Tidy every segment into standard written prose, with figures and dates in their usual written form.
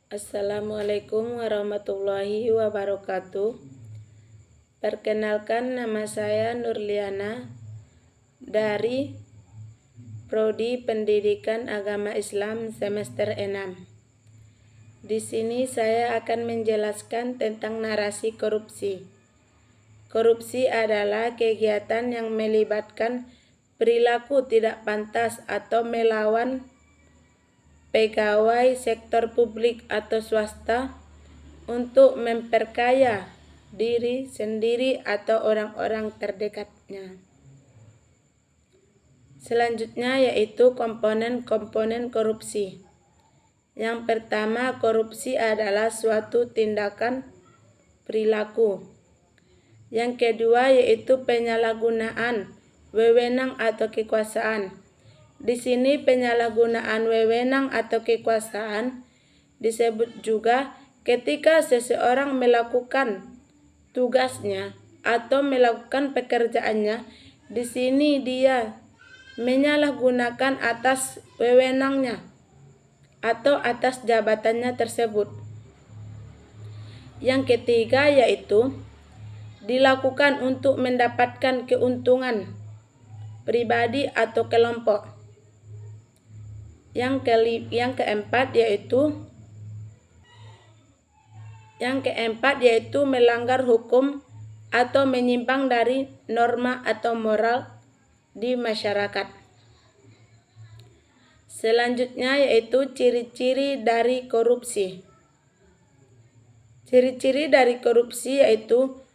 Assalamualaikum warahmatullahi wabarakatuh. Perkenalkan, nama saya Nurliana dari Prodi Pendidikan Agama Islam semester 6. Di sini saya akan menjelaskan tentang narasi korupsi. Korupsi adalah kegiatan yang melibatkan perilaku tidak pantas atau melawan pegawai sektor publik atau swasta untuk memperkaya diri sendiri atau orang-orang terdekatnya. Selanjutnya yaitu komponen-komponen korupsi. Yang pertama, korupsi adalah suatu tindakan perilaku. Yang kedua yaitu penyalahgunaan wewenang atau kekuasaan. Di sini penyalahgunaan wewenang atau kekuasaan disebut juga ketika seseorang melakukan tugasnya atau melakukan pekerjaannya. Di sini dia menyalahgunakan atas wewenangnya atau atas jabatannya tersebut. Yang ketiga yaitu dilakukan untuk mendapatkan keuntungan pribadi atau kelompok. Yang keempat yaitu melanggar hukum atau menyimpang dari norma atau moral di masyarakat. Selanjutnya yaitu ciri-ciri dari korupsi. Ciri-ciri dari korupsi yaitu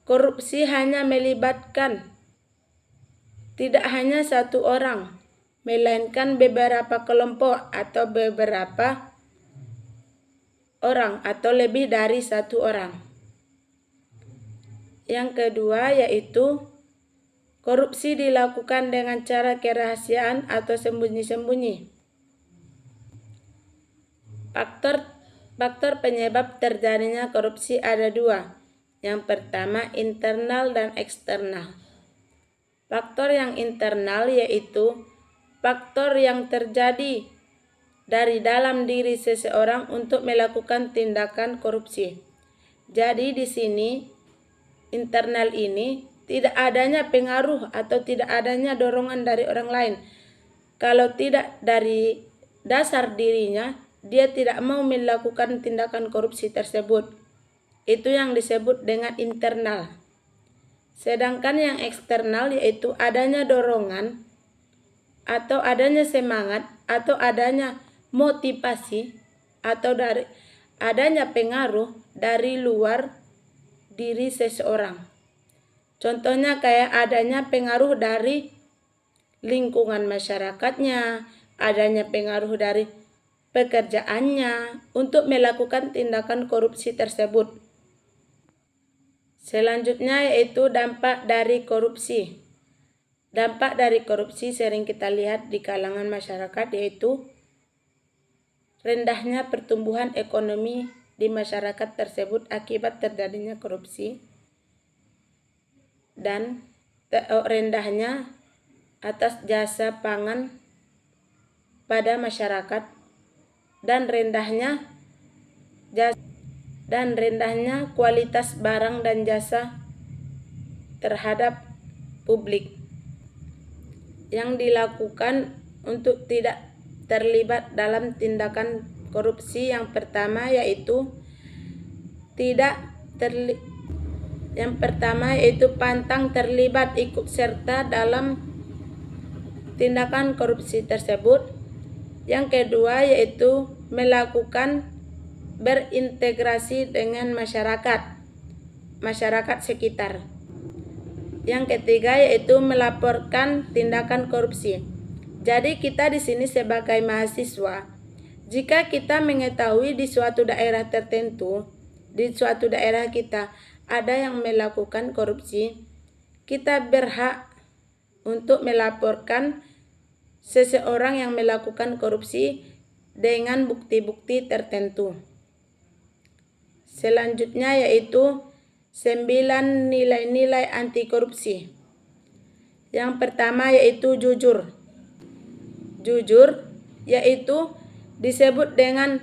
korupsi hanya melibatkan tidak hanya satu orang, melainkan beberapa kelompok atau beberapa orang atau lebih dari satu orang. Yang kedua yaitu korupsi dilakukan dengan cara kerahasiaan atau sembunyi-sembunyi. Faktor penyebab terjadinya korupsi ada dua. Yang pertama internal dan eksternal. Faktor yang internal yaitu faktor yang terjadi dari dalam diri seseorang untuk melakukan tindakan korupsi. Jadi di sini internal ini tidak adanya pengaruh atau tidak adanya dorongan dari orang lain. Kalau tidak dari dasar dirinya, dia tidak mau melakukan tindakan korupsi tersebut. Itu yang disebut dengan internal. Sedangkan yang eksternal yaitu adanya dorongan atau adanya semangat atau adanya motivasi atau dari adanya pengaruh dari luar diri seseorang. Contohnya kayak adanya pengaruh dari lingkungan masyarakatnya, adanya pengaruh dari pekerjaannya untuk melakukan tindakan korupsi tersebut. Selanjutnya yaitu dampak dari korupsi. Dampak dari korupsi sering kita lihat di kalangan masyarakat yaitu rendahnya pertumbuhan ekonomi di masyarakat tersebut akibat terjadinya korupsi dan rendahnya atas jasa pangan pada masyarakat dan rendahnya kualitas barang dan jasa terhadap publik yang dilakukan untuk tidak terlibat dalam tindakan korupsi. Yang pertama yaitu pantang terlibat ikut serta dalam tindakan korupsi tersebut. Yang kedua yaitu melakukan berintegrasi dengan masyarakat sekitar. Yang ketiga yaitu melaporkan tindakan korupsi. Jadi kita di sini sebagai mahasiswa, jika kita mengetahui di suatu daerah tertentu, di suatu daerah kita ada yang melakukan korupsi, kita berhak untuk melaporkan seseorang yang melakukan korupsi dengan bukti-bukti tertentu. Selanjutnya yaitu 9 nilai-nilai anti korupsi. Yang pertama yaitu jujur. Jujur yaitu disebut dengan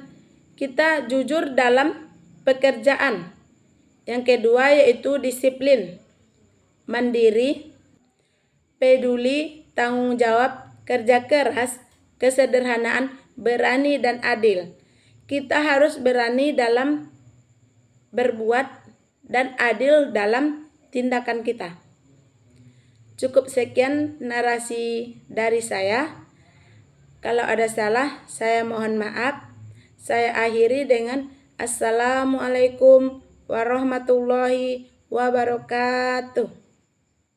kita jujur dalam pekerjaan. Yang kedua yaitu disiplin, mandiri, peduli, tanggung jawab, kerja keras, kesederhanaan, berani dan adil. Kita harus berani dalam berbuat dan adil dalam tindakan kita. Cukup sekian narasi dari saya. Kalau ada salah, saya mohon maaf. Saya akhiri dengan Assalamualaikum warahmatullahi wabarakatuh.